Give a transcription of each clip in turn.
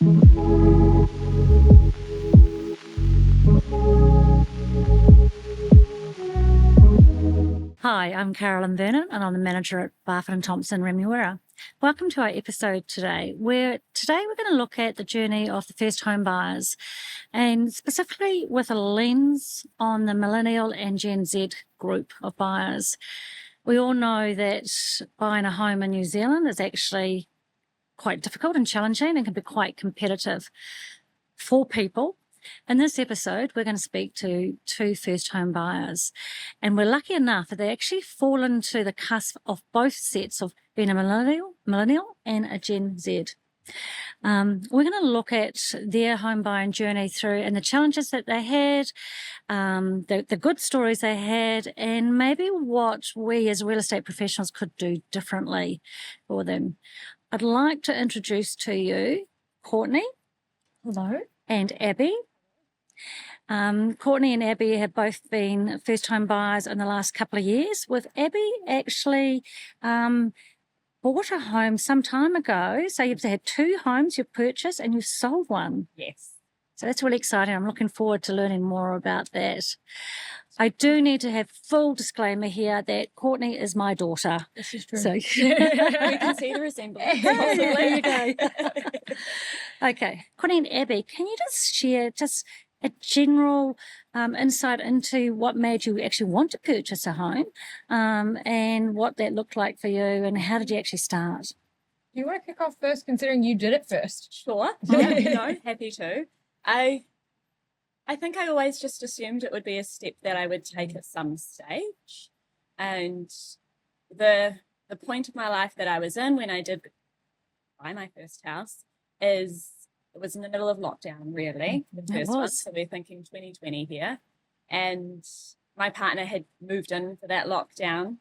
Hi, I'm Carolyn Vernon, and I'm the manager at Barfoot & Thompson Remuera. Welcome to our episode today, where we're going to look at the journey of the first home buyers, and specifically with a lens on the millennial and Gen Z group of buyers. We all know that buying a home in New Zealand is actually quite difficult and challenging and can be quite competitive for people. In this episode, we're going to speak to two first home buyers, and we're lucky enough that they actually fall into the cusp of both sets of being a millennial and a Gen Z. We're going to look at their home buying journey through and the challenges that they had, the good stories they had, and maybe what we as real estate professionals could do differently for them. I'd like to introduce to you Courtney. Hello. And Abby. Courtney and Abby have both been first-home buyers in the last couple of years, with Abby actually bought a home some time ago. So you've had two homes you've purchased and you've sold one. Yes. So that's really exciting. I'm looking forward to learning more about that. I do need to have full disclaimer here that Courtney is my daughter. This is true. So we can see the resemblance. There you go. Okay. Courtney and Abby, can you just share a general insight into what made you actually want to purchase a home, and what that looked like for you, and how did you actually start? Do you want to kick off first, considering you did it first? Sure. No, happy to. I think I always just assumed it would be a step that I would take at some stage. And the point of my life that I was in when I did buy my first house it was in the middle of lockdown, really, the first one. So we're thinking 2020 here. And my partner had moved in for that lockdown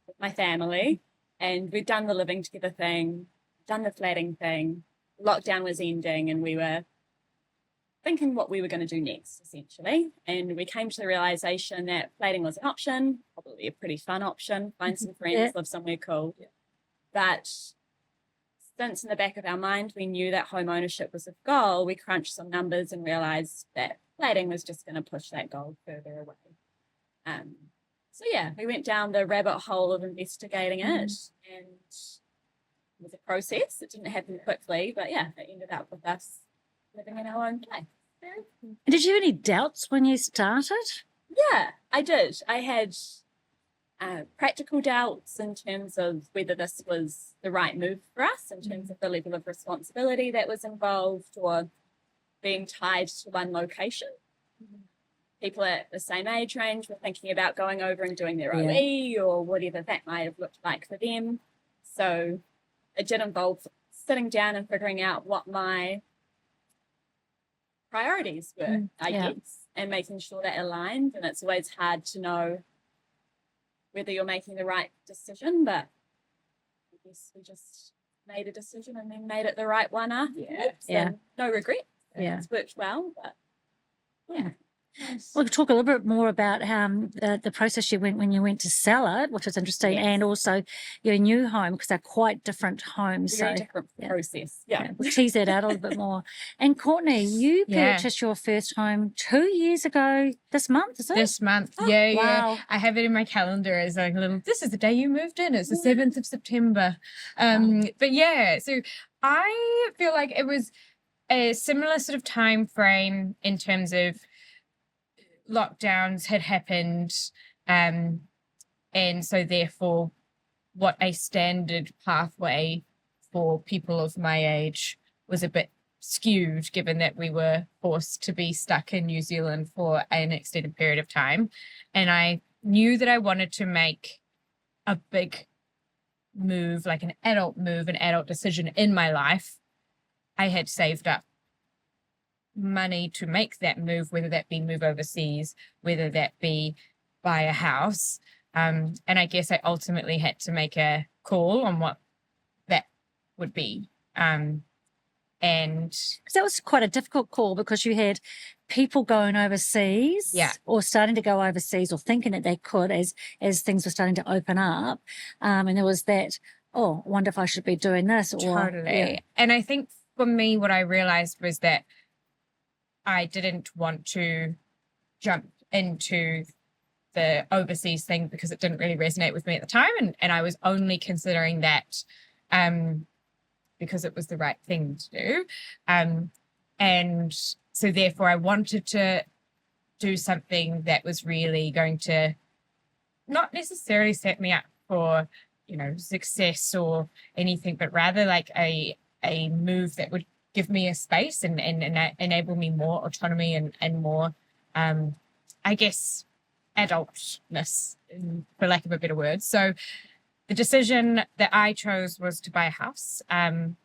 with my family, and we'd done the living together thing, done the flatting thing. Lockdown was ending, and we were thinking what we were going to do next, essentially. And we came to the realization that flatting was an option, probably a pretty fun option, find some friends, live somewhere cool. Yeah. But since in the back of our mind we knew that home ownership was a goal, we crunched some numbers and realized that flatting was just going to push that goal further away. So yeah, we went down the rabbit hole of investigating it, and it was a process. It didn't happen quickly, but yeah, it ended up with us living in our own place. Did you have any doubts when you started? Yeah, I did. I had practical doubts in terms of whether this was the right move for us, in terms of the level of responsibility that was involved, or being tied to one location. People at the same age range were thinking about going over and doing their OE or whatever that might have looked like for them. So it did involve sitting down and figuring out what my priorities were, I guess, and making sure that aligned. And it's always hard to know whether you're making the right decision, but I guess we just made a decision and then made it the right one afterwards. And no regret. It's worked well, but yeah. Nice. We'll talk a little bit more about the process you went when you went to sell it, which was interesting, and also your new home, because they're quite different homes. Very different process. Yeah. We'll tease that out a little bit more. And Courtney, you purchased your first home 2 years ago this month, is it? This month, wow. Yeah. I have it in my calendar as like a little, this is the day you moved in. It's the 7th of September. But yeah, so I feel like it was a similar sort of time frame in terms of lockdowns had happened, and so therefore what a standard pathway for people of my age was a bit skewed, given that we were forced to be stuck in New Zealand for an extended period of time. And I knew that I wanted to make a big move, like an adult decision in my life. I had saved up money to make that move, whether that be move overseas, whether that be buy a house. And I guess I ultimately had to make a call on what that would be. And that was quite a difficult call, because you had people going overseas, or starting to go overseas, or thinking that they could as things were starting to open up. And there was that, I wonder if I should be doing this. Totally. And I think for me, what I realized was that I didn't want to jump into the overseas thing because it didn't really resonate with me at the time. And I was only considering that because it was the right thing to do. And so therefore I wanted to do something that was really going to not necessarily set me up for, success or anything, but rather like a move that would give me a space and enable me more autonomy and more, I guess, adultness, for lack of a better word. So the decision that I chose was to buy a house. And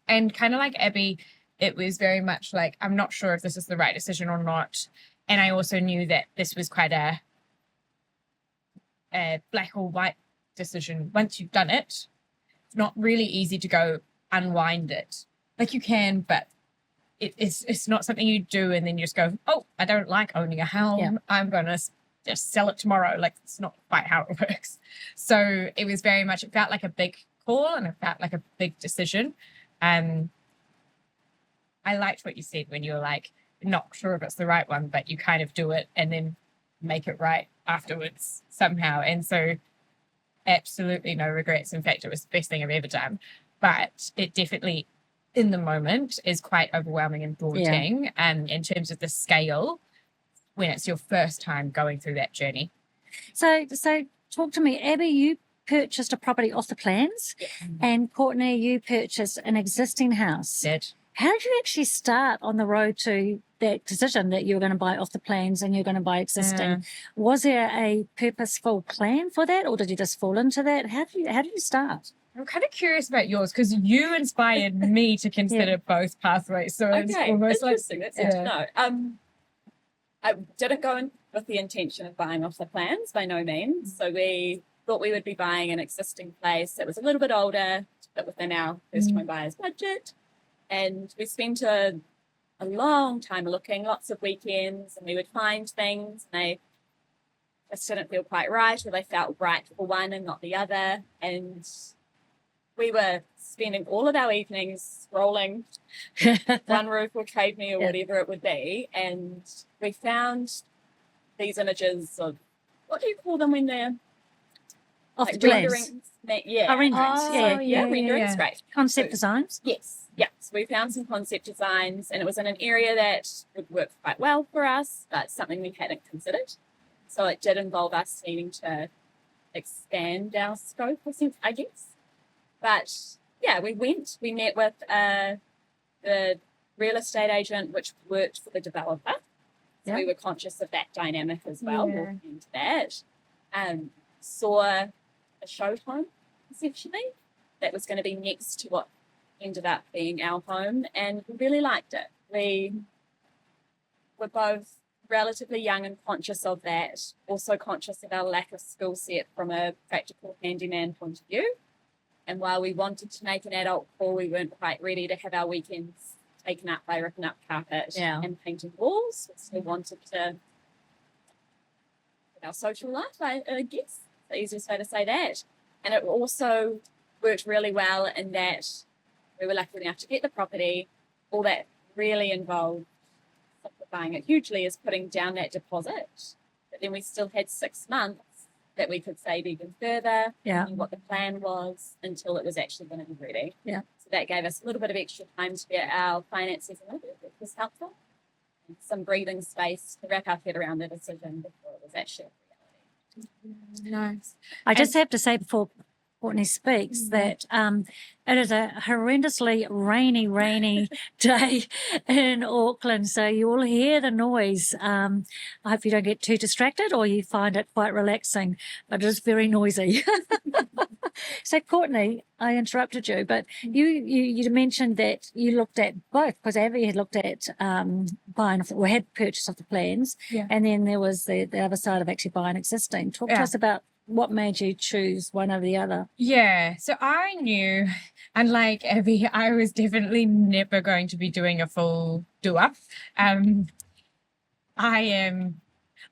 kind of like Abby, it was very much like, I'm not sure if this is the right decision or not. And I also knew that this was quite a black or white decision. Once you've done it, it's not really easy to go unwind it. Like you can, but it's not something you do and then you just go, oh, I don't like owning a home. Yeah. I'm going to just sell it tomorrow. Like it's not quite how it works. So it was very much, it felt like a big call and it felt like a big decision. I liked what you said when you were like, not sure if it's the right one, but you kind of do it and then make it right afterwards somehow. And so absolutely no regrets. In fact, it was the best thing I've ever done. But it definitely, in the moment, is quite overwhelming and daunting in terms of the scale when it's your first time going through that journey. So talk to me. Abby, you purchased a property off the plans, and Courtney, you purchased an existing house. Did. How did you actually start on the road to that decision that you were going to buy off the plans and you're going to buy existing? Was there a purposeful plan for that, or did you just fall into that? How did you start? I'm kind of curious about yours because you inspired me to consider both pathways. So it's almost interesting. That's good to know. I didn't go in with the intention of buying off the plans by no means. So we thought we would be buying an existing place that was a little bit older, but within our first home buyer's budget. And we spent a long time looking, lots of weekends, and we would find things, and they just didn't feel quite right, or they felt right for one and not the other. And we were spending all of our evenings scrolling One Roof or Trade Me or whatever it would be. And we found these images of, what do you call them when they're off the plans? Renderings. Renderings, great. Concept designs? Yes. Yeah, so we found some concept designs, and it was in an area that would work quite well for us, but something we hadn't considered. So it did involve us needing to expand our scope, I guess. But yeah, we met with the real estate agent, which worked for the developer. So we were conscious of that dynamic as well, walking into that. Saw a show home, essentially, that was going to be next to what ended up being our home, and we really liked it. We were both relatively young and conscious of that, also conscious of our lack of skill set from a practical handyman point of view. And while we wanted to make an adult call, we weren't quite ready to have our weekends taken up by ripping up carpet and painting walls. We still wanted to have our social life, I guess, the easiest way to say that. And it also worked really well in that we were lucky enough to get the property. All that really involved simplifying it hugely is putting down that deposit. But then we still had 6 months that we could save even further, what the plan was until it was actually going to be ready. Yeah. So that gave us a little bit of extra time to get our finances in order, which was helpful. And some breathing space to wrap our head around the decision before it was actually a reality. Nice. I just have to say before Courtney speaks that it is a horrendously rainy day in Auckland, so you will hear the noise. I hope you don't get too distracted or you find it quite relaxing, but it is very noisy. So Courtney, I interrupted you, but you mentioned that you looked at both, because Abby had looked at buying or had purchase of the plans, and then there was the other side of actually buying existing. Talk to us about what made you choose one over the other? Yeah, so I knew, unlike Abby, I was definitely never going to be doing a full do-up. I am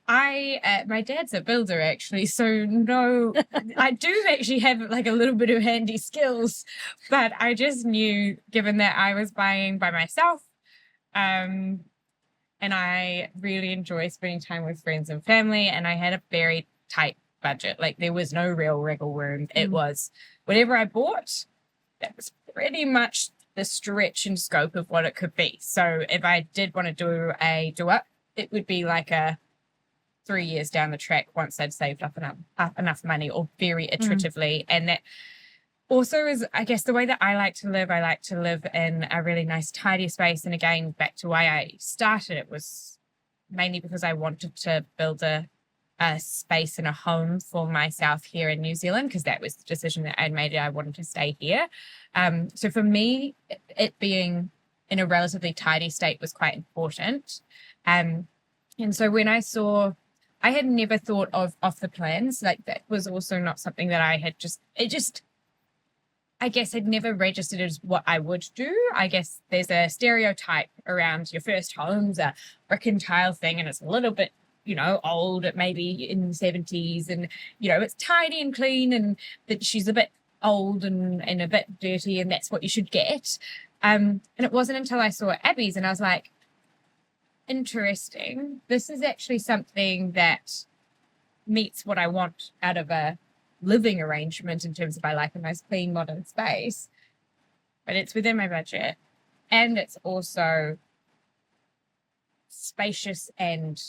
My dad's a builder actually, so no, I do actually have like a little bit of handy skills, but I just knew, given that I was buying by myself, and I really enjoy spending time with friends and family, and I had a very tight budget. Like there was no real wiggle room. It was whatever I bought, that was pretty much the stretch and scope of what it could be. So if I did want to do a do-up, it would be like a 3 years down the track once I'd saved up enough money, or very iteratively. And that also is, I guess, the way that I like to live. I like to live in a really nice, tidy space. And again, back to why I started, it was mainly because I wanted to build a space and a home for myself here in New Zealand, because that was the decision that I'd made. I wanted to stay here. So for me, it being in a relatively tidy state was quite important. And so when I saw, I had never thought of off the plans. Like that was also not something that I had I guess had never registered as what I would do. I guess there's a stereotype around your first home's a brick and tile thing, and it's a little bit, old, maybe in the 70s, and, it's tidy and clean, and that she's a bit old and a bit dirty, and that's what you should get. And it wasn't until I saw Abby's and I was like, interesting. This is actually something that meets what I want out of a living arrangement, in terms of I like a nice clean modern space, but it's within my budget, and it's also spacious and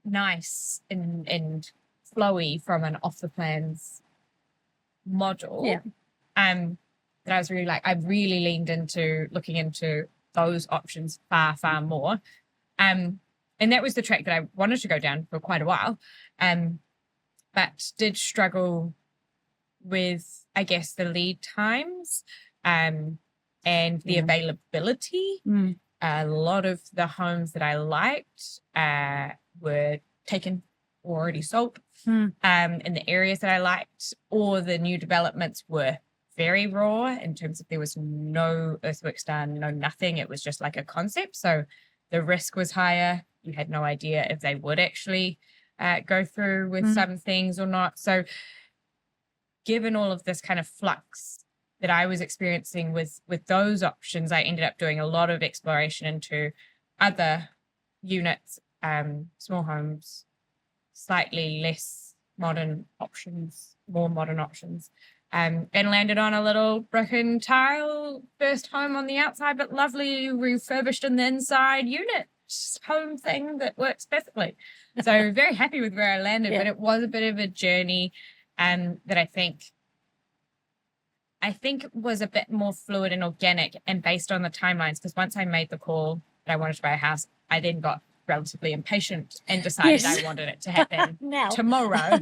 nice and flowy from an off the plans model. That I was really I really leaned into looking into those options far more, and that was the track that I wanted to go down for quite a while, but did struggle with, I guess, the lead times and the availability. A lot of the homes that I liked were taken or already sold in the areas that I liked, or the new developments were very raw in terms of there was no earthworks done, no nothing. It was just like a concept. So the risk was higher. You had no idea if they would actually go through with some things or not. So given all of this kind of flux that I was experiencing with those options, I ended up doing a lot of exploration into other units, small homes, slightly less modern options, more modern options, and landed on a little brick and tile first home on the outside, but lovely refurbished in the inside unit home thing that works perfectly. So very happy with where I landed, but it was a bit of a journey that I think was a bit more fluid and organic and based on the timelines, because once I made the call that I wanted to buy a house, I then got relatively impatient and decided I wanted it to happen tomorrow.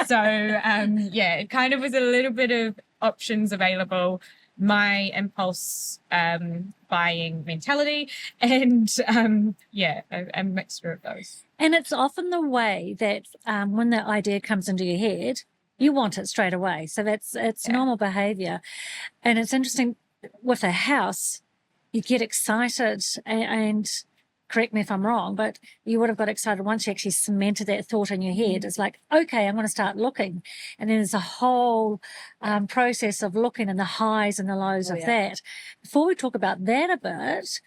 So it kind of was a little bit of options available, my impulse buying mentality, and a mixture of those. And it's often the way that when the idea comes into your head, you want it straight away. So it's normal behavior. And it's interesting with a house, you get excited and correct me if I'm wrong, but you would have got excited once you actually cemented that thought in your head. It's like, okay, I'm going to start looking. And then there's a whole process of looking and the highs and the lows of that. Before we talk about that a bit,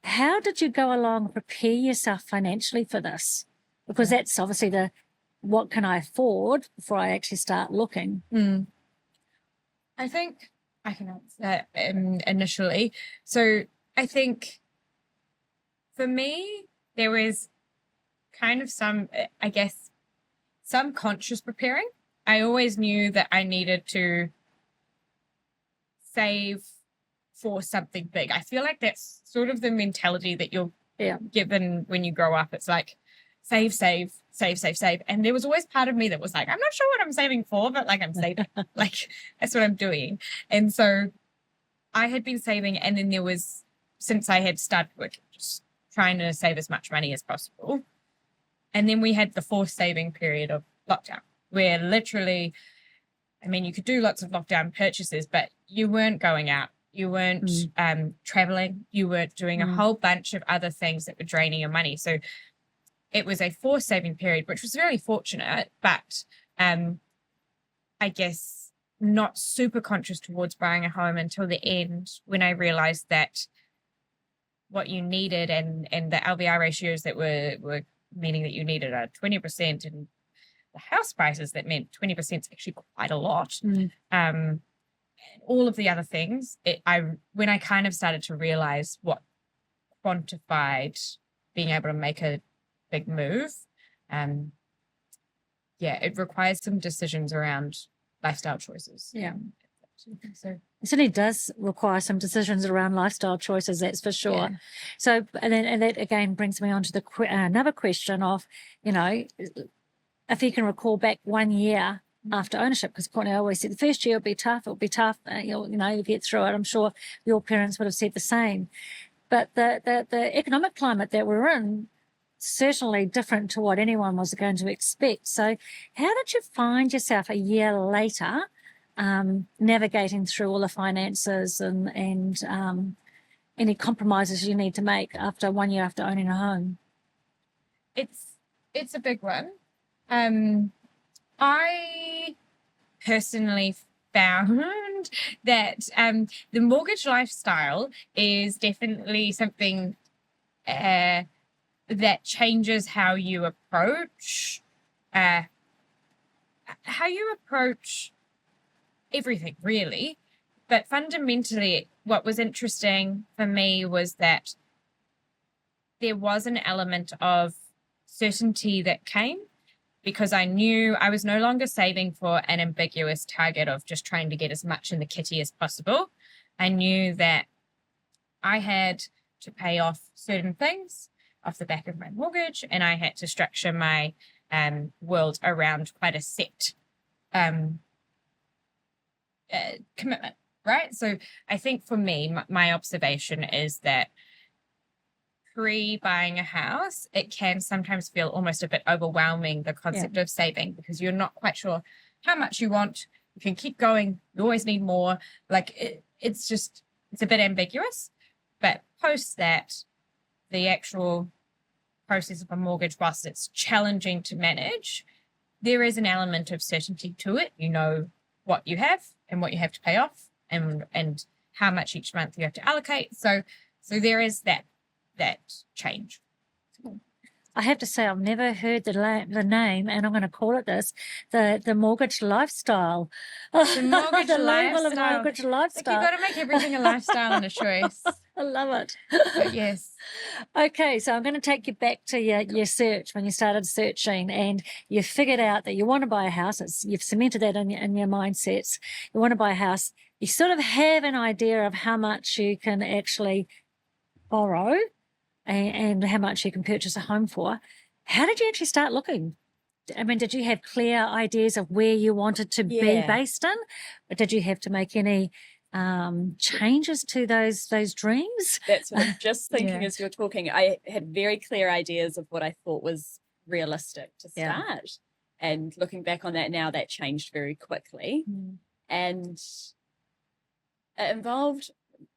how did you go along and prepare yourself financially for this? Because that's obviously what can I afford before I actually start looking? I think I can answer that initially. So I think for me, there was kind of some conscious preparing. I always knew that I needed to save for something big. I feel like that's sort of the mentality that you're given when you grow up. It's like, save. And there was always part of me that was like, I'm not sure what I'm saving for, but like I'm saving. Like that's what I'm doing. And so I had been saving, and then there was, since I had started working, just trying to save as much money as possible. And then we had the forced saving period of lockdown, where literally, I mean, you could do lots of lockdown purchases, but you weren't going out. You weren't traveling. You weren't doing a whole bunch of other things that were draining your money. So it was a forced saving period, which was very fortunate, but I guess not super conscious towards buying a home until the end, when I realized that what you needed and the LVR ratios that were meaning that you needed a 20%, and the house prices that meant 20% is actually quite a lot. All of the other things, when I kind of started to realize what quantified being able to make a big move, it requires some decisions around lifestyle choices. Yeah. So It certainly does require some decisions around lifestyle choices, that's for sure. Yeah. So, and that again brings me on to another question of, if you can recall back 1 year after ownership, because Courtney always said the first year will be tough, you'll get through it. I'm sure your parents would have said the same. But the economic climate that we're in, certainly different to what anyone was going to expect. So how did you find yourself a year later navigating through all the finances and any compromises you need to make after 1 year after owning a home? It's a big one. I personally found that the mortgage lifestyle is definitely something that changes how you approach everything, really. But fundamentally, what was interesting for me was that there was an element of certainty that came, because I knew I was no longer saving for an ambiguous target of just trying to get as much in the kitty as possible. I knew that I had to pay off certain things off the back of my mortgage, and I had to structure my world around quite a set commitment, right? So I think for me, my observation is that pre-buying a house, it can sometimes feel almost a bit overwhelming, the concept of saving, because you're not quite sure how much you want. You can keep going, you always need more. Like it's a bit ambiguous. But post that, the actual process of a mortgage, whilst it's challenging to manage, there is an element of certainty to it. You know what you have and what you have to pay off, and how much each month you have to allocate. So there is that change. I have to say, I've never heard the name, and I'm going to call it this: the mortgage lifestyle. The mortgage the lifestyle. label of mortgage Like, lifestyle. you've got to make everything a lifestyle and a choice. I love it. But yes. Okay, so I'm going to take you back to your search, when you started searching and you figured out that you want to buy a house. You've cemented that in your mindsets. You want to buy a house. You sort of have an idea of how much you can actually borrow and how much you can purchase a home for. How did you actually start looking? I mean, did you have clear ideas of where you wanted to be based in? Or did you have to make any changes to those dreams? That's what I'm just thinking as you're talking. I had very clear ideas of what I thought was realistic to start. And looking back on that now, that changed very quickly. And it involved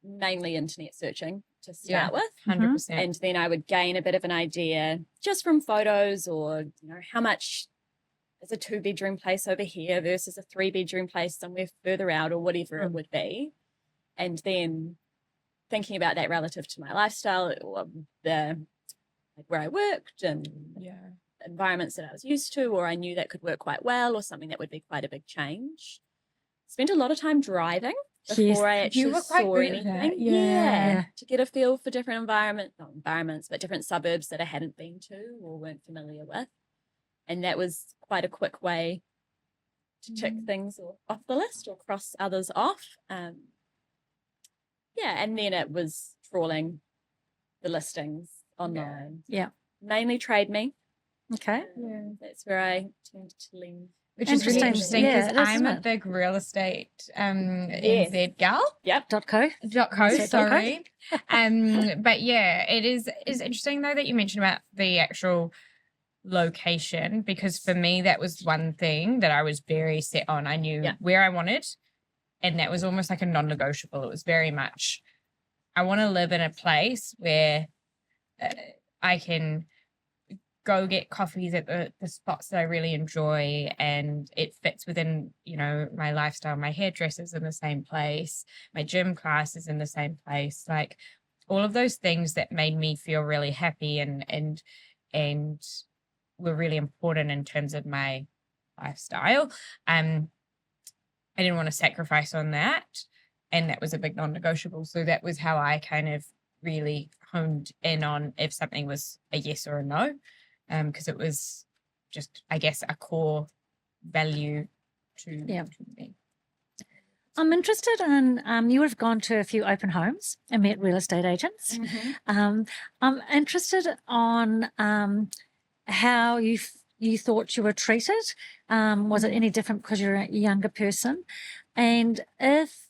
mainly internet searching to start with. 100%. And then I would gain a bit of an idea just from photos, or how much is a 2-bedroom place over here versus a 3-bedroom place somewhere further out, or whatever it would be. And then thinking about that relative to my lifestyle, or where I worked and environments that I was used to, or I knew that could work quite well, or something that would be quite a big change. Spent a lot of time driving before I actually saw anything. To get a feel for different different suburbs that I hadn't been to or weren't familiar with. And that was quite a quick way to tick things off the list or cross others off. And then it was trawling the listings online. Mainly Trade Me. Okay. That's where I tend to lean. Which is really interesting, because I'm a it? big real estate NZ gal. .co, sorry. But it's interesting though that you mentioned about the actual location, because for me that was one thing that I was very set on. I knew where I wanted, and that was almost like a non-negotiable. It was very much, I want to live in a place where I can go get coffees at the spots that I really enjoy, and it fits within, my lifestyle. My hairdresser's in the same place, my gym class is in the same place. Like all of those things that made me feel really happy and were really important in terms of my lifestyle. I didn't want to sacrifice on that. And that was a big non-negotiable. So that was how I kind of really honed in on if something was a yes or a no. Because it was just, I guess, a core value to me. I'm interested in, you would have gone to a few open homes and met real estate agents. Mm-hmm. I'm interested on how you thought you were treated. Was it any different because you're a younger person? And if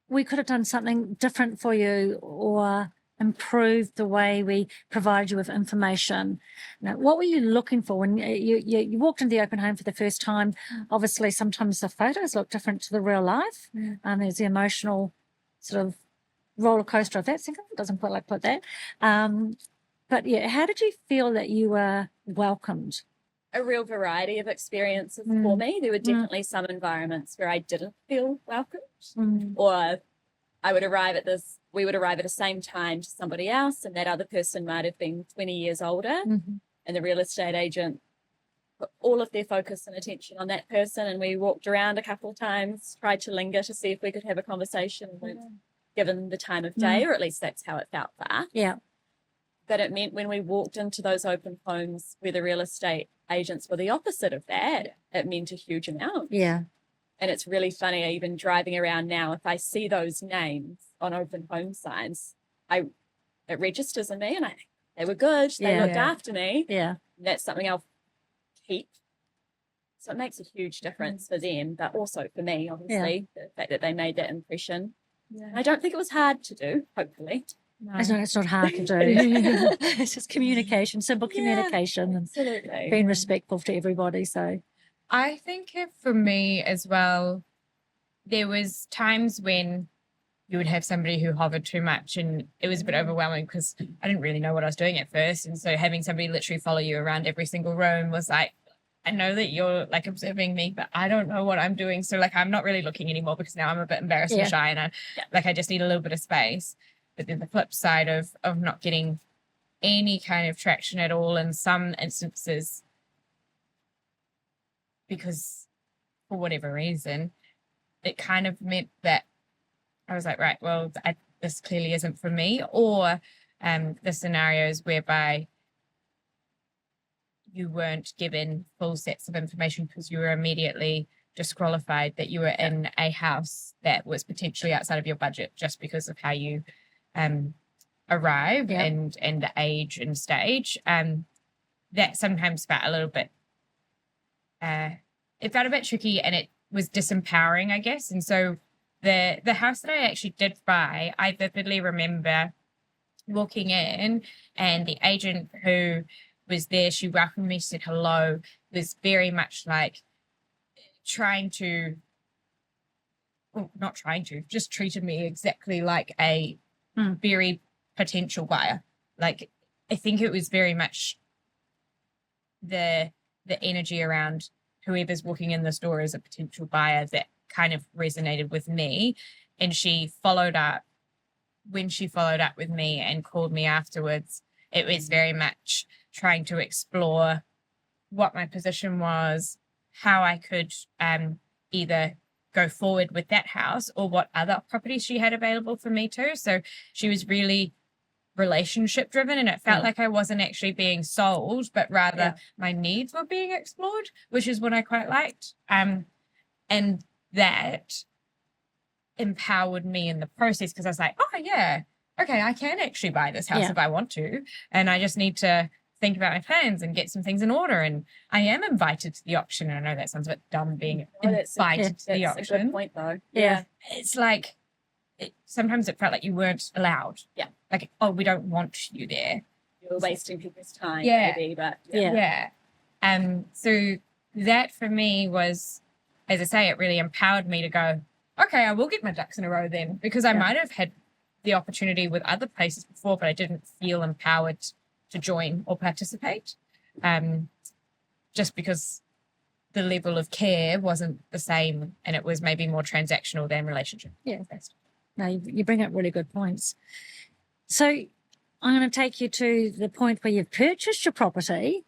we could have done something different for you or improved the way we provided you with information, what were you looking for when you walked into the open home for the first time? Obviously, sometimes the photos look different to the real life. There's the emotional sort of roller coaster of that. It doesn't quite put that. But yeah, how did you feel that you were welcomed? A real variety of experiences for me. There were definitely some environments where I didn't feel welcomed, or we would arrive at the same time to somebody else, and that other person might have been 20 years older, and the real estate agent put all of their focus and attention on that person, and we walked around a couple of times, tried to linger to see if we could have a conversation given the time of day, or at least that's how it felt for us. Yeah. But it meant when we walked into those open homes where the real estate agents were the opposite of that, it meant a huge amount. Yeah. And it's really funny, even driving around now, if I see those names on open home signs, it registers in me, and I think they were good. They looked after me. Yeah. And that's something I'll keep. So it makes a huge difference for them, but also for me, obviously, the fact that they made that impression. Yeah. I don't think it was hard to do, hopefully. No. It's not hard to do. It's just communication, simple communication, and being respectful to everybody. So I think for me as well, there was times when you would have somebody who hovered too much, and it was a bit overwhelming because I didn't really know what I was doing at first. And so having somebody literally follow you around every single room was like, I know that you're like observing me, but I don't know what I'm doing. So like, I'm not really looking anymore because now I'm a bit embarrassed and shy, and I just need a little bit of space. But then the flip side of not getting any kind of traction at all in some instances, because for whatever reason, it kind of meant that I was like, right, well, this clearly isn't for me. Or the scenarios whereby you weren't given full sets of information because you were immediately disqualified that you were in a house that was potentially outside of your budget just because of how you arrive and the age and stage. That sometimes felt a little bit, it felt a bit tricky, and it was disempowering, I guess. And so the house that I actually did buy, I vividly remember walking in, and the agent who was there, she welcomed me, said hello, was very much like just treated me exactly like a very potential buyer. Like, I think it was very much the energy around whoever's walking in this door as a potential buyer that kind of resonated with me. And she followed up. When she followed up with me and called me afterwards, it was very much trying to explore what my position was, how I could either go forward with that house or what other properties she had available for me too. So she was really relationship driven, and it felt like I wasn't actually being sold, but rather my needs were being explored, which is what I quite liked. And that empowered me in the process, because I was like, oh yeah, okay, I can actually buy this house if I want to, and I just need to think about my plans and get some things in order, and I am invited to the auction. And I know that sounds a bit dumb, being invited to the auction. That's a good point though. It's like, sometimes it felt like you weren't allowed. Like, oh, we don't want you there. You're wasting people's time, maybe, but so that for me was, as I say, it really empowered me to go, okay, I will get my ducks in a row then, because I might have had the opportunity with other places before, but I didn't feel empowered to join or participate. just because the level of care wasn't the same, and it was maybe more transactional than relationship. Yeah. No, you bring up really good points. So I'm going to take you to the point where you've purchased your property.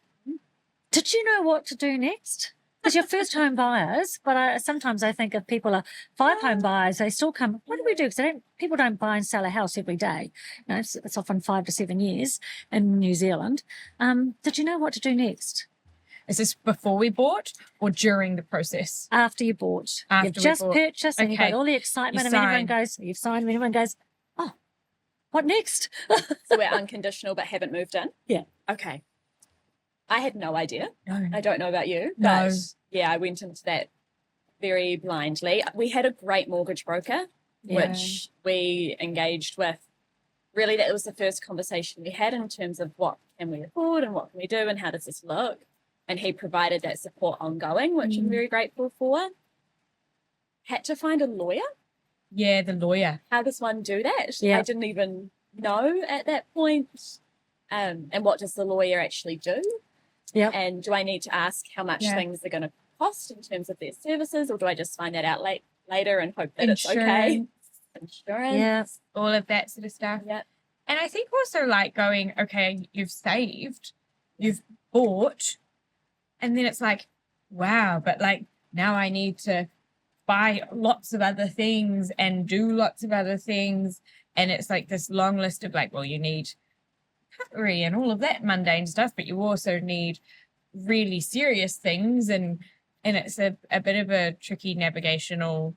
Did you know what to do next? Because you're first home buyers, but sometimes I think if people are home buyers, they still come, what do we do? Because people don't buy and sell a house every day. You know, it's often 5 to 7 years in New Zealand. Did you know what to do next? Is this before we bought or during the process? After you bought. After You've we just bought. purchased and you've got Okay. all the excitement, You and everyone sign. goes, you've signed, and everyone goes, oh, what next? So we're unconditional but haven't moved in? Yeah. Okay. I had no idea. No. I don't know about you, No. but yeah, I went into that very blindly. We had a great mortgage broker, Yeah. which we engaged with. Really, that was the first conversation we had in terms of what can we afford and what can we do and how does this look. And he provided that support ongoing, which I'm very grateful for. Had to find a lawyer. Yeah, the lawyer. How does one do that? Yeah. I didn't even know at that point. And what does the lawyer actually do? Yeah. And do I need to ask how much things are going to cost in terms of their services, or do I just find that out later and hope that it's okay? Insurance. Yeah. All of that sort of stuff. Yeah. And I think also like going, okay, you've saved, you've bought, and then it's like, wow, but like now I need to buy lots of other things and do lots of other things. And it's like this long list of like, well, you need cutlery and all of that mundane stuff, but you also need really serious things. And it's a bit of a tricky navigational.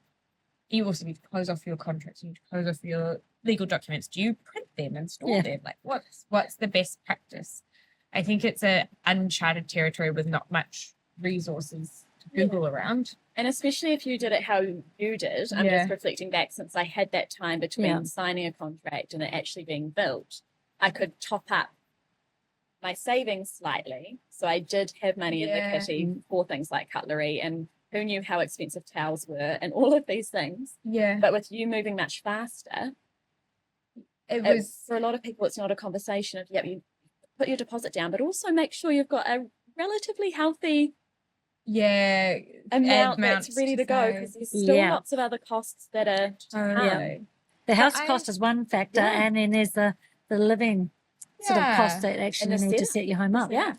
You also need to close off your contracts. You need to close off your legal documents. Do you print them and store them? Like what's the best practice? I think it's a uncharted territory with not much resources to Google around. And especially if you did it how you did, I'm just reflecting back since I had that time between signing a contract and it actually being built, I could top up my savings slightly. So I did have money in the kitty for things like cutlery, and who knew how expensive towels were and all of these things. Yeah. But with you moving much faster, It was for a lot of people, it's not a conversation of, you put your deposit down, but also make sure you've got a relatively healthy amount that's ready to go, because there's still lots of other costs that are The house cost is one factor, and then there's the living sort of cost that actually need to set your home up. Yeah.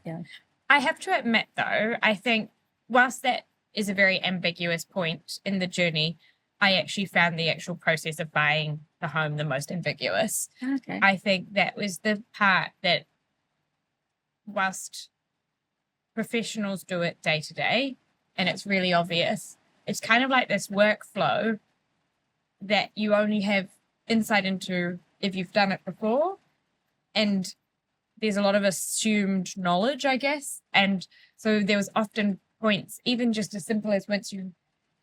I have to admit, though, I think whilst that is a very ambiguous point in the journey, I actually found the actual process of buying the home the most ambiguous. Okay. I think that was the part that, whilst professionals do it day to day, and it's really obvious, it's kind of like this workflow that you only have insight into if you've done it before. And there's a lot of assumed knowledge, I guess. And so there was often points, even just as simple as once you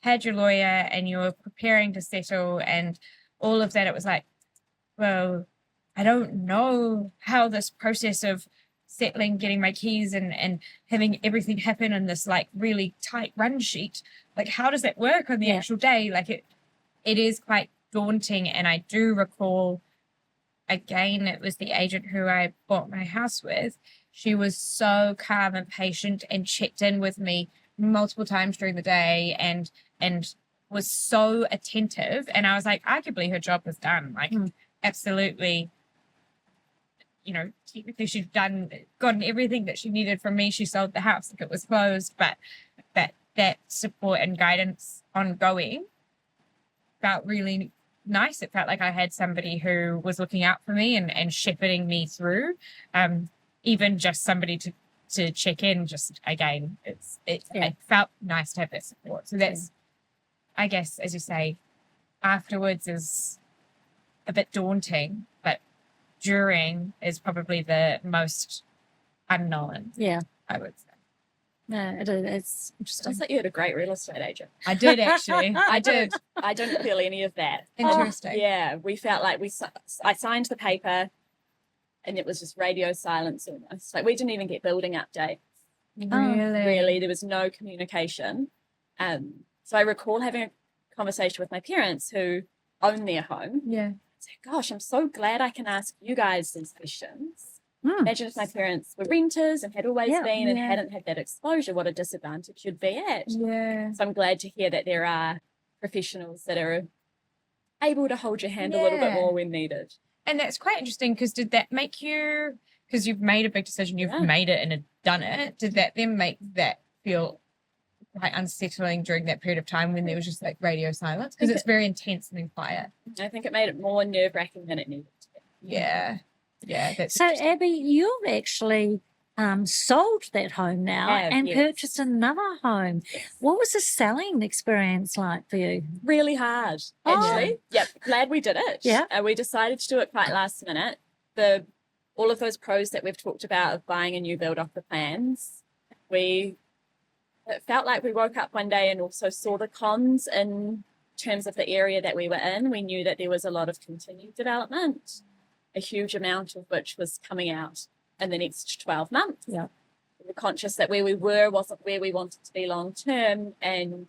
had your lawyer and you were preparing to settle and all of that, it was like, well, I don't know how this process of settling, getting my keys and having everything happen in this like really tight run sheet, like how does that work on the actual day? Like it is quite daunting. And I do recall, again, it was the agent who I bought my house with. She was so calm and patient and checked in with me multiple times during the day and was so attentive. And I was like, arguably her job was done. Like absolutely, you know, technically she'd gotten everything that she needed from me. She sold the house, like it was closed, but that support and guidance ongoing felt really nice. It felt like I had somebody who was looking out for me and shepherding me through. Even just somebody to check in, just again, it felt nice to have that support. So that's, I guess, as you say, afterwards is a bit daunting, but during is probably the most unknown. Yeah, I would say. No, it's interesting. Sounds like you had a great real estate agent. I did actually. I did. I didn't feel any of that. Interesting. Yeah, we felt like I signed the paper and it was just radio silence almost. Like we didn't even get building updates. Really, there was no communication. So I recall having a conversation with my parents who own their home. Yeah. I said, gosh, I'm so glad I can ask you guys these questions. Imagine if my parents were renters and had always Yeah, been and yeah. hadn't had that exposure, what a disadvantage you'd be at. Yeah. So I'm glad to hear that there are professionals that are able to hold your hand a little bit Yeah. more when needed. And that's quite interesting because did that make you, because you've made a big decision, you've Yeah. made it and had done it, did that then make that feel quite unsettling during that period of time when there was just like radio silence? Because it's very intense and then quiet. I think it made it more nerve-wracking than it needed to be. Yeah. Yeah. That's So, interesting. Abby, you've actually sold that home now Have, and yes. purchased another home. Yes. What was the selling experience like for you? Really hard, Oh. actually. Yep, glad we did it. Yeah. We decided to do it quite last minute. All of those pros that we've talked about of buying a new build off the plans, it felt like we woke up one day and also saw the cons in terms of the area that we were in. We knew that there was a lot of continued development, a huge amount of which was coming out in the next 12 months. Yeah. We were conscious that where we were wasn't where we wanted to be long term, and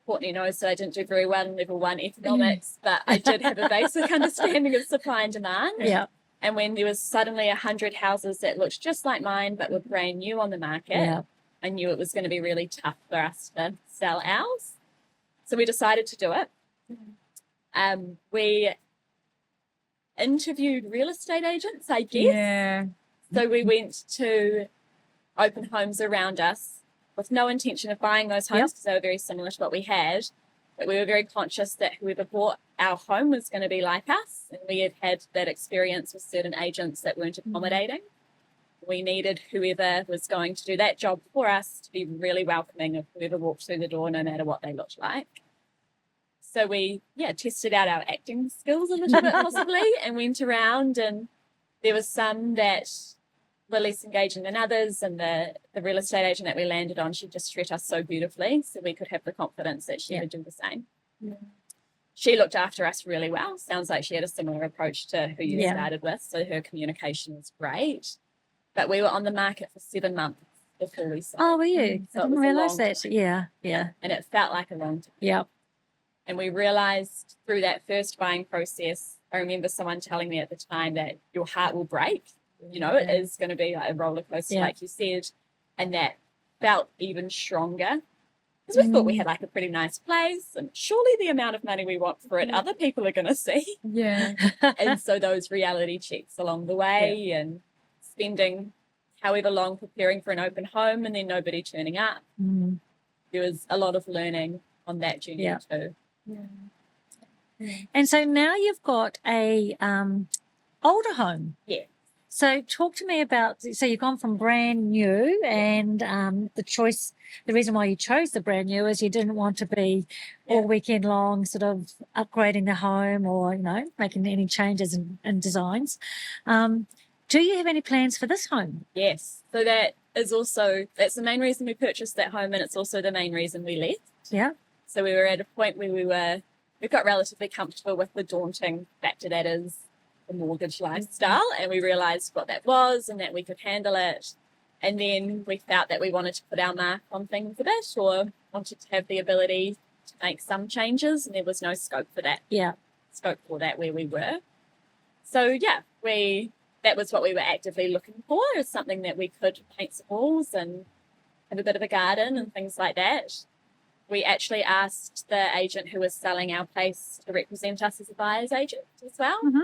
Courtney knows that I didn't do very well in level 1 economics, but I did have a basic understanding of supply and demand. Yeah. And when there was suddenly 100 houses that looked just like mine but were brand new on the market, Yeah. I knew it was going to be really tough for us to sell ours. So we decided to do it. We interviewed real estate agents, I guess. Yeah. So we went to open homes around us with no intention of buying those homes Yep. because they were very similar to what we had. But we were very conscious that whoever bought our home was going to be like us. And we had had that experience with certain agents that weren't accommodating. We needed whoever was going to do that job for us to be really welcoming of whoever walked through the door, no matter what they looked like. So we, tested out our acting skills a little bit possibly and went around, and there was some that were less engaging than others, and the real estate agent that we landed on, she just treated us so beautifully, so we could have the confidence that she would do the same. Yeah. She looked after us really well. Sounds like she had a similar approach to who you Yeah. started with, so her communication was great. But we were on the market for 7 months before we sold. Oh, were you? So I it didn't was a realise long that. time. Yeah. And it felt like a long time. Yeah. And we realized through that first buying process, I remember someone telling me at the time that your heart will break. You know, it is going to be like a roller coaster, Yeah. like you said. And that felt even stronger because we thought we had like a pretty nice place, and surely the amount of money we want for it, other people are going to see. Yeah. And so those reality checks along the way, and spending however long preparing for an open home and then nobody turning up. Mm. There was a lot of learning on that journey Yeah. too. And so now you've got a older home. Yeah. So talk to me about, so you've gone from brand new, and the reason why you chose the brand new is you didn't want to be all weekend long sort of upgrading the home or, making any changes in designs. Do you have any plans for this home? Yes. So that's the main reason we purchased that home, and it's also the main reason we left. Yeah. So we were at a point where we got relatively comfortable with the daunting factor that is the mortgage lifestyle, and we realized what that was and that we could handle it. And then we felt that we wanted to put our mark on things a bit, or wanted to have the ability to make some changes, and there was no scope for that. Yeah. Scope for that where we were. So that was what we were actively looking for, is something that we could paint some walls and have a bit of a garden and things like that. We actually asked the agent who was selling our place to represent us as a buyer's agent as well. Mhm.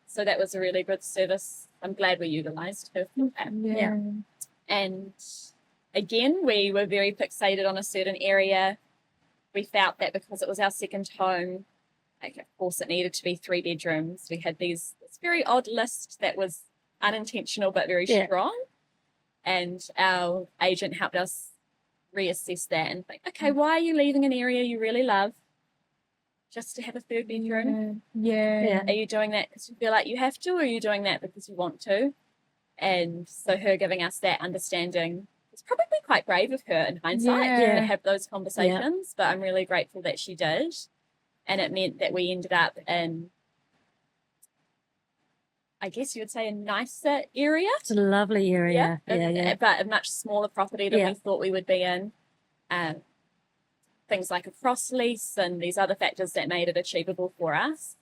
So that was a really good service. I'm glad we utilised her for that. Yeah. And again, we were very fixated on a certain area. We felt that because it was our second home, like, of course it needed to be 3 bedrooms. We had this very odd list that was unintentional but very strong. And our agent helped us reassess that and think, okay, why are you leaving an area you really love just to have a 3rd bedroom? Yeah. Are you doing that because you feel like you have to, or are you doing that because you want to? And so her giving us that understanding was probably quite brave of her in hindsight to have those conversations, but I'm really grateful that she did. And it meant that we ended up in, I guess you would say, a nicer area. It's a lovely area. Yeah. But a much smaller property than we thought we would be in. Things like a cross lease and these other factors that made it achievable for us.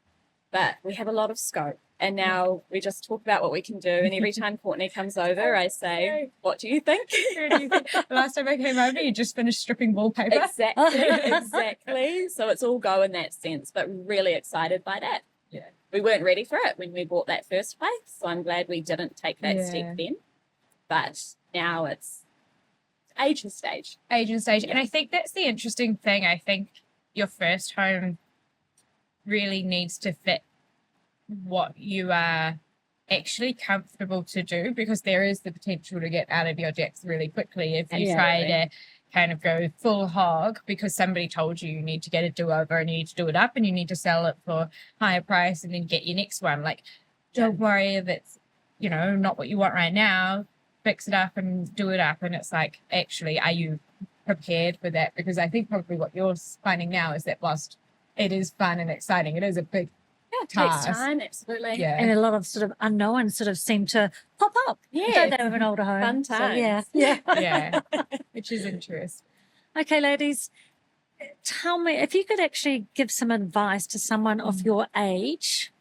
but we have a lot of scope. And now we just talk about what we can do. And every time Courtney comes over, I say, what do you think? Last time I came over, you just finished stripping wallpaper. Exactly. So it's all go in that sense, but really excited by that. Yeah. We weren't ready for it when we bought that first place. So I'm glad we didn't take that step then. But now it's age and stage. Age and stage. And I think that's the interesting thing. I think your first home really needs to fit what you are actually comfortable to do, because there is the potential to get out of your depth really quickly if you try to kind of go full hog because somebody told you need to get a do-over and you need to do it up and you need to sell it for higher price and then get your next one. Like, don't worry if it's, you know, not what you want right now, fix it up and do it up. And it's like, actually, are you prepared for that? Because I think probably what you're finding now is that whilst it is fun and exciting, it is a big it takes time, absolutely. Yeah. And a lot of sort of unknowns sort of seem to pop up. Yeah. Don't they, with an older home? Fun So, times. Yeah, which is interesting. Okay, ladies, tell me, if you could actually give some advice to someone of your age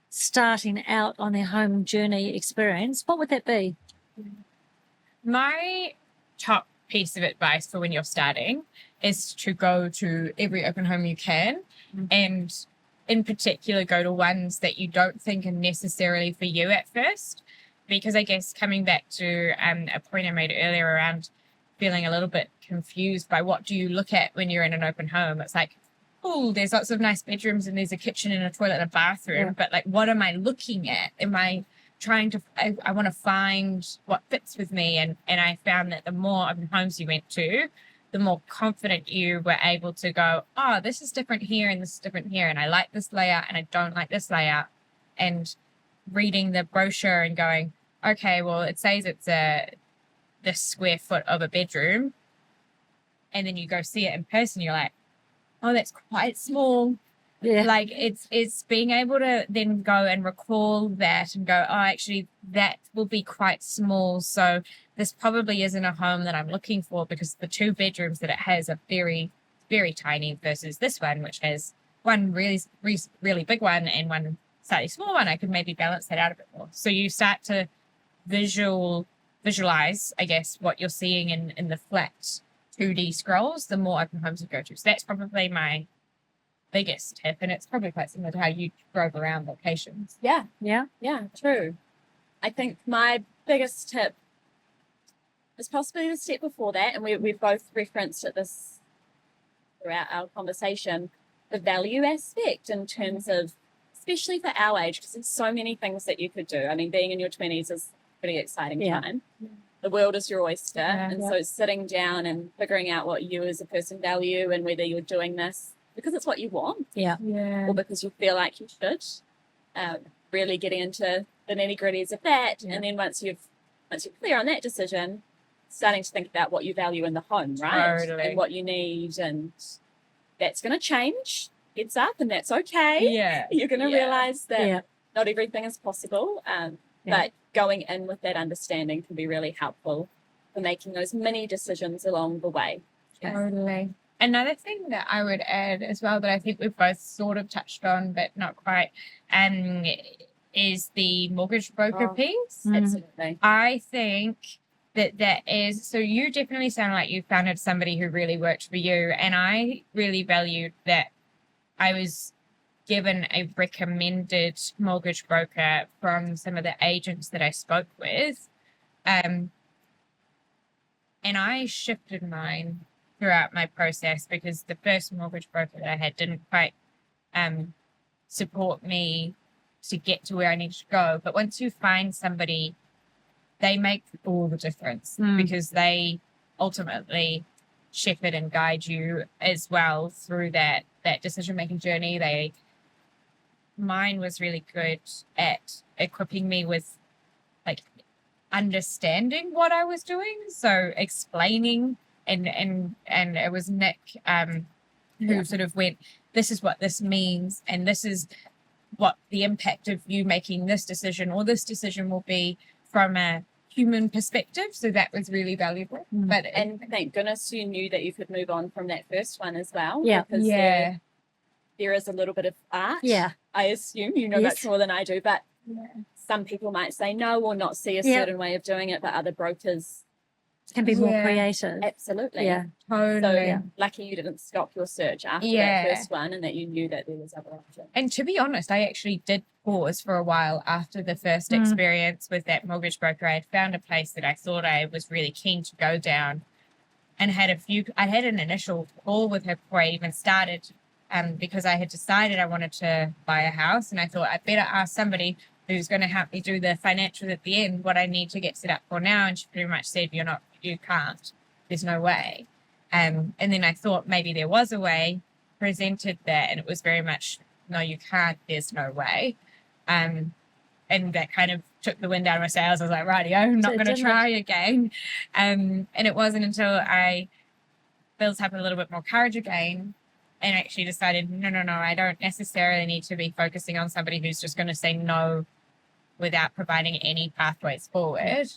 starting out on their home journey experience, what would that be? My top piece of advice for when you're starting is to go to every open home you can, and in particular go to ones that you don't think are necessarily for you at first, because I guess coming back to a point I made earlier around feeling a little bit confused by what do you look at when you're in an open home. It's like, oh, there's lots of nice bedrooms and there's a kitchen and a toilet and a bathroom, but like, what am I looking at? Am I trying to, I want to find what fits with me. And I found that the more open homes you went to, the more confident you were able to go, oh, this is different here and this is different here. And I like this layout and I don't like this layout. And reading the brochure and going, okay, well, it says it's this square foot of a bedroom. And then you go see it in person, you're like, oh, that's quite small. Yeah. Like it's being able to then go and recall that and go, oh, actually that will be quite small. So this probably isn't a home that I'm looking for, because the 2 bedrooms that it has are very, very tiny versus this one, which has one really, really big one and one slightly small one. I could maybe balance that out a bit more. So you start to visualize, I guess, what you're seeing in the flat 2D scrolls, the more open homes you go to. So that's probably my biggest tip, and it's probably quite similar to how you drove around locations. Yeah, Yeah. true. I think my biggest tip is possibly the step before that, and we've both referenced at this throughout our conversation, the value aspect in terms of, especially for our age, because there's so many things that you could do. I mean, being in your 20s is a pretty exciting time. The world is your oyster, and so sitting down and figuring out what you as a person value and whether you're doing this because it's what you want or because you feel like you should, really getting into the nitty-gritties of that. And then once you're clear on that decision, starting to think about what you value in the home, right? Totally. And what you need, and that's going to change. Heads up, and that's okay. You're going to realize that not everything is possible, but going in with that understanding can be really helpful for making those mini decisions along the way. Totally. Another thing that I would add as well, that I think we've both sort of touched on, but not quite, is the mortgage broker piece. Absolutely. I think that is, so you definitely sound like you found somebody who really worked for you. And I really valued that I was given a recommended mortgage broker from some of the agents that I spoke with. And I shifted mine throughout my process, because the first mortgage broker that I had didn't quite support me to get to where I needed to go. But once you find somebody, they make all the difference, because they ultimately shepherd and guide you as well through that decision-making journey. Mine was really good at equipping me with like understanding what I was doing. So explaining, and it was Nick who sort of went, this is what this means, and this is what the impact of you making this decision or this decision will be from a human perspective. So that was really valuable. And thank goodness you knew that you could move on from that first one as well. Yeah. Because there is a little bit of art I assume you know Yes. much more than I do, but some people might say no or not see a Yeah. certain way of doing it, but other brokers, Can be more Yeah. creative. absolutely. Yeah. Totally. So Yeah. lucky you didn't stop your search after Yeah. that first one and that you knew that there was other options. And to be honest, I actually did pause for a while after the first experience with that mortgage broker. I had found a place that I thought I was really keen to go down, and I had an initial call with her before I even started, because I had decided I wanted to buy a house, and I thought I'd better ask somebody who's going to help me do the financials at the end, what I need to get set up for now. And she pretty much said, you can't, there's no way. And then I thought maybe there was a way, presented that, and it was very much, no, you can't, there's no way. And that kind of took the wind out of my sails. I was like, rightio, I'm not going to try again. And it wasn't until I built up a little bit more courage again and actually decided, no, I don't necessarily need to be focusing on somebody who's just going to say no without providing any pathways forward.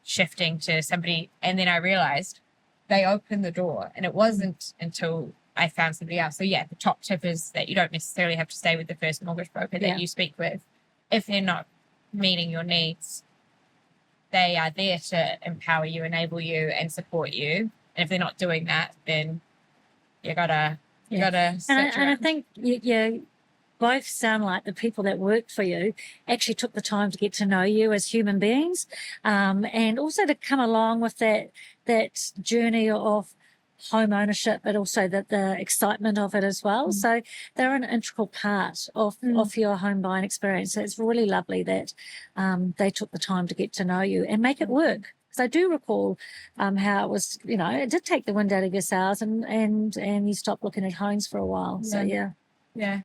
Shifting to somebody, and then I realized they opened the door, and it wasn't until I found somebody else. So yeah, the top tip is that you don't necessarily have to stay with the first mortgage broker that you speak with. If they're not meeting your needs, they are there to empower you, enable you, and support you. And if they're not doing that, then you gotta And I think you both sound like the people that worked for you actually took the time to get to know you as human beings, and also to come along with that journey of home ownership, but also the excitement of it as well. So they're an integral part of your home buying experience. So it's really lovely that they took the time to get to know you and make it work. Because I do recall how it was, it did take the wind out of your sails, and you stopped looking at homes for a while. So yeah.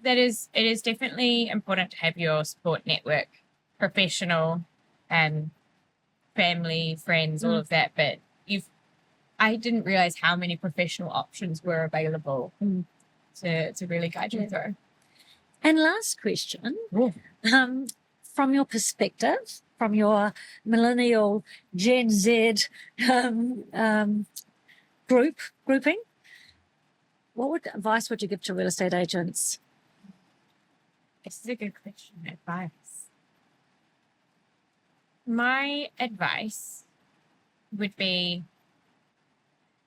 It is definitely important to have your support network, professional and family, friends, all of that. But I didn't realize how many professional options were available to really guide you through. And last question, from your perspective, from your millennial Gen Z grouping, what advice would you give to real estate agents? This is a good question. Advice. My advice would be,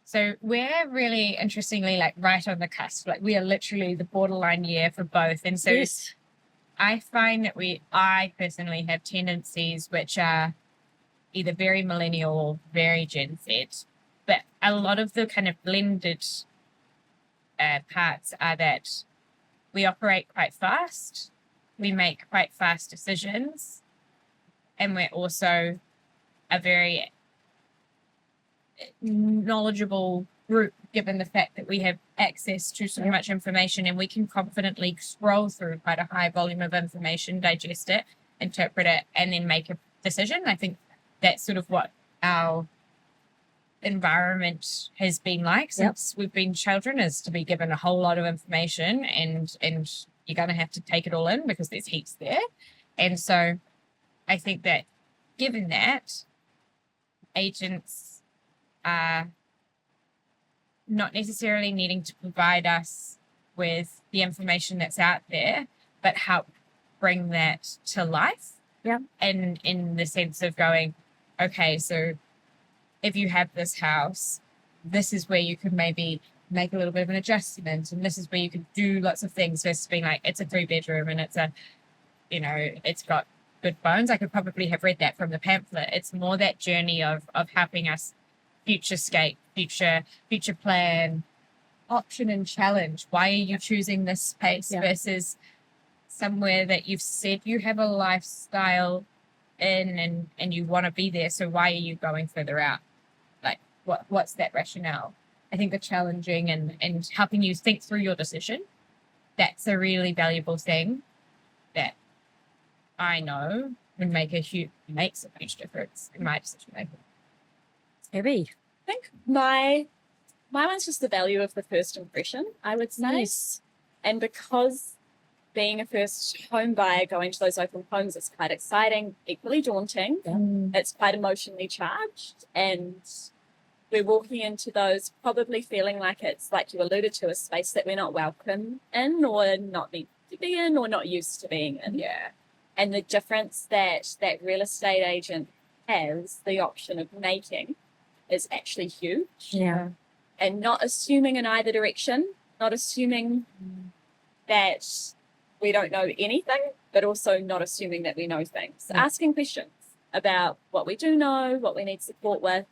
so we're really interestingly right on the cusp. We are literally the borderline year for both. And so I find that I personally have tendencies which are either very millennial or very Gen Z. But a lot of the kind of blended parts are that we operate quite fast, we make quite fast decisions, and we're also a very knowledgeable group, given the fact that we have access to so much information, and we can confidently scroll through quite a high volume of information, digest it, interpret it, and then make a decision. I think that's sort of what our environment has been like since we've been children, is to be given a whole lot of information, and you're going to have to take it all in because there's heaps there. And so I think that given that, agents are not necessarily needing to provide us with the information that's out there, but help bring that to life. And in the sense of going, okay, so if you have this house, this is where you could maybe make a little bit of an adjustment, and this is where you could do lots of things, versus being like, it's a 3-bedroom and it's got good bones. I could probably have read that from the pamphlet. It's more that journey of helping us futurescape, future plan, option and challenge. Why are you choosing this space versus somewhere that you've said you have a lifestyle in and you want to be there? So why are you going further out? What's that rationale? I think the challenging and helping you think through your decision, that's a really valuable thing that I know makes a huge difference in my decision making. Abby? I think my one's just the value of the first impression, I would say. And because being a first home buyer, going to those open homes is quite exciting, equally daunting. It's quite emotionally charged, and we're walking into those probably feeling like it's, like you alluded to, a space that we're not welcome in or not meant to be in or not used to being in. Yeah. And the difference that that real estate agent has the option of making is actually huge. Yeah. And not assuming in either direction, not assuming that we don't know anything, but also not assuming that we know things. Yeah. Asking questions about what we do know, what we need support with,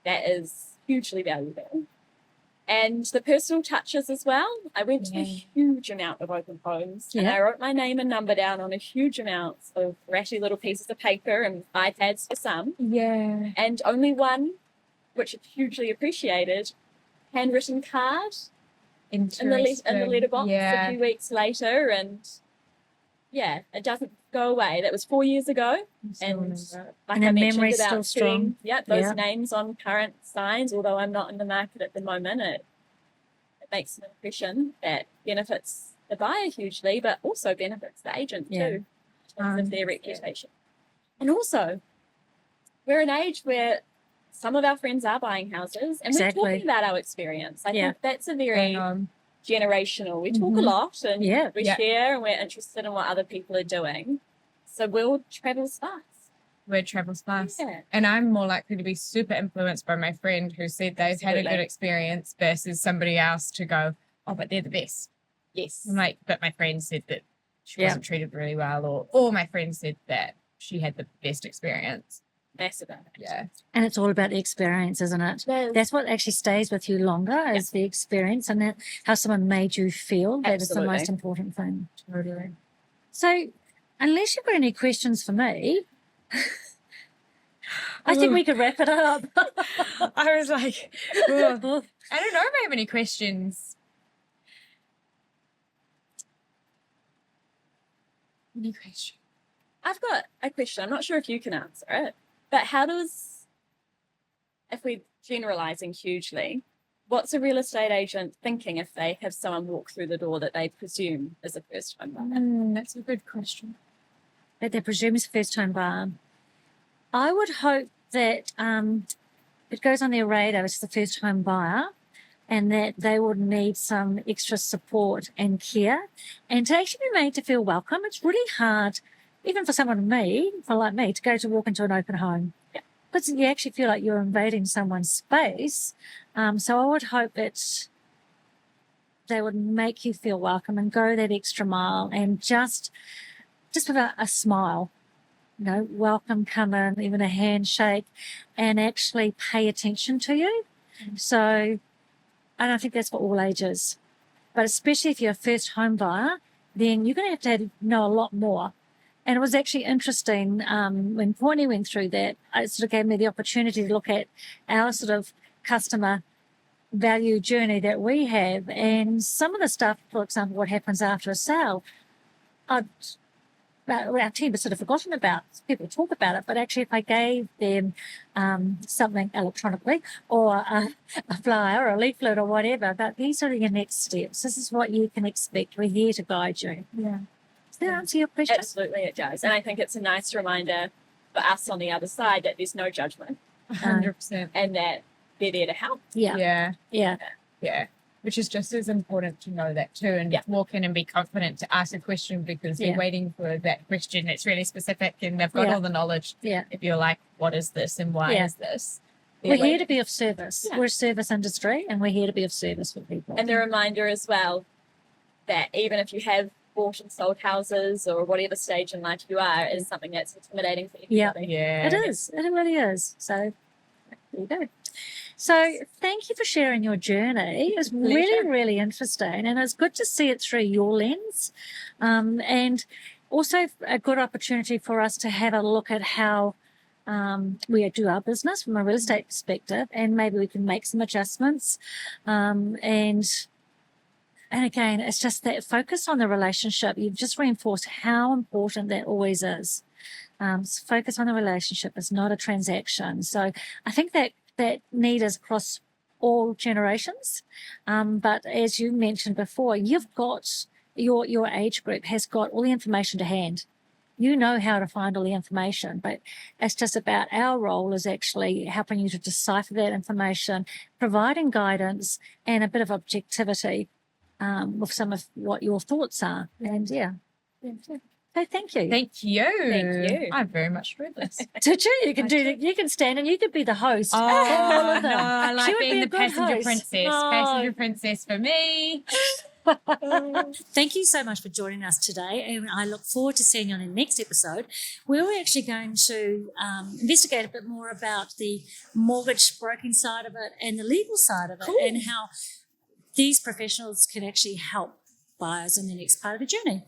that is hugely valuable. And the personal touches as well. I went to a huge amount of open homes and I wrote my name and number down on a huge amount of ratty little pieces of paper and iPads for some. Yeah. And only one, which is hugely appreciated, handwritten card in the letterbox a few weeks later. And yeah, it doesn't go away. That was 4 years ago. And like And I the mentioned memory's about still strong. seeing those names on current signs, although I'm not in the market at the moment, it makes an impression that benefits the buyer hugely, but also benefits the agent too, in terms of their reputation. And also, we're an age where some of our friends are buying houses and we're talking about our experience. I think that's a very generational. We talk a lot and we share and we're interested in what other people are doing. So we'll travel fast. Word travels fast. Yeah. And I'm more likely to be super influenced by my friend who said they've had a good experience versus somebody else to go, oh, but they're the best. Yes. I'm like, but my friend said that she wasn't treated really well, or my friend said that she had the best experience. Massive. Yeah. And it's all about the experience, isn't it? That's what actually stays with you longer is the experience and that how someone made you feel. That is the most important thing. Totally. So unless you've got any questions for me, I think we could wrap it up. I was like, I don't know if I have any questions. Any question? I've got a question. I'm not sure if you can answer it, but how does, if we're generalizing hugely, what's a real estate agent thinking if they have someone walk through the door that they presume is a first home buyer? That's a good question. That they presume is a first home buyer. I would hope that it goes on their radar as the first home buyer and that they would need some extra support and care and to actually be made to feel welcome. It's really hard, even for someone like me, to go to walk into an open home. Because you actually feel like you're invading someone's space. So I would hope that they would make you feel welcome and go that extra mile and just with a smile. You know, welcome, come in, even a handshake, and actually pay attention to you. So, and I think that's for all ages. But especially if you're a first home buyer, then you're going to have to know a lot more. And it was actually interesting when Courtney went through that, it sort of gave me the opportunity to look at our sort of customer value journey that we have. And some of the stuff, for example, what happens after a sale, our team has sort of forgotten about. People talk about it, but actually if I gave them something electronically or a flyer or a leaflet or whatever, but these are your next steps. This is what you can expect. We're here to guide you. Yeah. Does that answer your question? Absolutely it does. And I think it's a nice reminder for us on the other side that there's no judgment 100%. and that they're there to help. Yeah. Which is just as important to know that too, and walk in and be confident to ask a question because they're waiting for that question that's really specific and they've got all the knowledge. Yeah. If you're like, what is this and why is this? We're here to be of service. We're a service industry and we're here to be of service for people. And the reminder as well that even if you have bought and sold houses or whatever stage in life you are, is something that's intimidating for everybody. Yeah. It is. It really is. So there you go. So thank you for sharing your journey. It's really, really interesting. And it's good to see it through your lens. And also a good opportunity for us to have a look at how we do our business from a real estate perspective, and maybe we can make some adjustments. And again, it's just that focus on the relationship. You've just reinforced how important that always is. So focus on the relationship. It's not a transaction. So I think that need is across all generations. But as you mentioned before, you've got your age group has got all the information to hand. You know how to find all the information, but it's just about our role is actually helping you to decipher that information, providing guidance and a bit of objectivity with some of what your thoughts are. And yeah. So thank you. Thank you. Thank you. I very much enjoyed this. Did you? You can you can stand and you could be the host. Oh, all of no, them. I She like would being be a the good passenger host. princess. No. Passenger princess for me. Thank you so much for joining us today, and I look forward to seeing you on the next episode, where we're actually going to investigate a bit more about the mortgage broking side of it and the legal side of it, and how these professionals can actually help buyers in the next part of the journey.